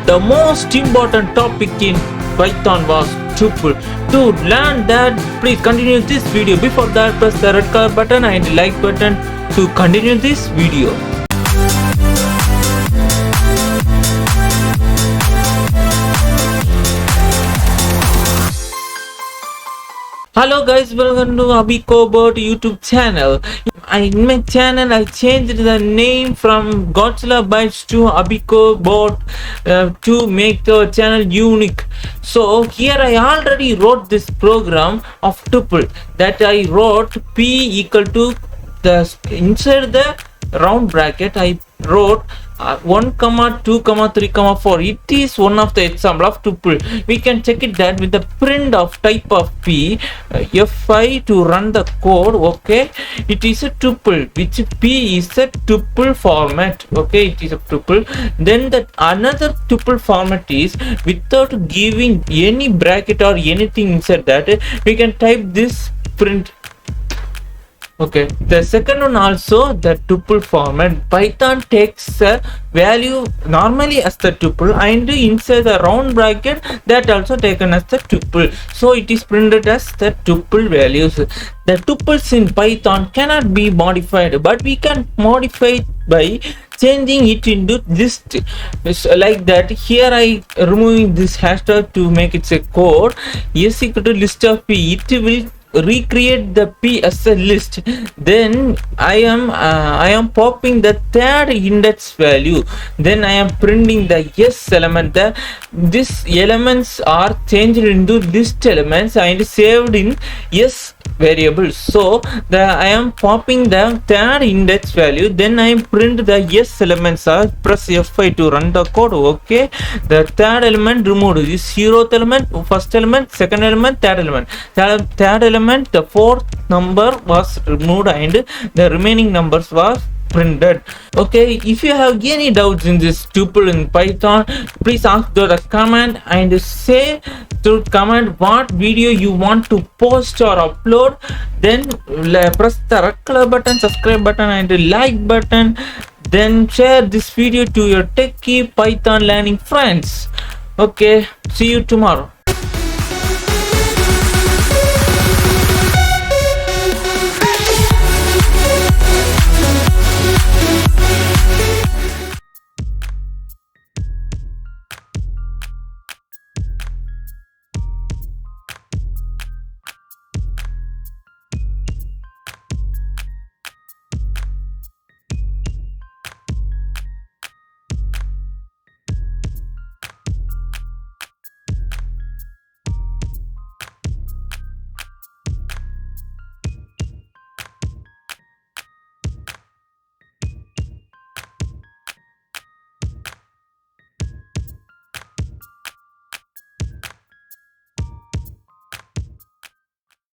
the most important topic in Python was tuple. To learn that, please continue this video. Before that, press the red color button and like button to continue this video. Hello guys, welcome to Abicobot YouTube channel. In my channel, I changed the name from Godzilla Bytes to Abicobot to make the channel unique. So here I already wrote this program of tuple that I wrote p equal to the inside the round bracket I wrote 1 comma 2 comma 3 comma 4. It is one of the example of tuple. We can check it that with the print of type of p fi to run the code. Okay, it is a tuple, which p is a tuple format. Okay, it is a tuple. Then the another tuple format is without giving any bracket or anything inside that, we can type this print. Okay, the second one also the tuple format. Python takes a value normally as the tuple and inside the round bracket that also taken as the tuple, so it is printed as the tuple values. The tuples in Python cannot be modified, but we can modify it by changing it into list. Like that, here I removing this hashtag to make it a code. S equal to list of p, it will recreate the p as a list. Then I am popping the third index value. Then I am printing the s element. These elements are changed into list elements and saved in s variable. So I am popping the third index value. Then I am print the s elements. Press F5 to run the code. Okay, the third element removed. This zeroth element, first element, second element, third element. Third element, the fourth number was removed and the remaining numbers was printed. Okay, if you have any doubts in this tuple in Python, please ask the comment and say to comment what video you want to post or upload. Then press the red color button, subscribe button and like button. Then share this video to your techie Python learning friends. Okay, see you tomorrow.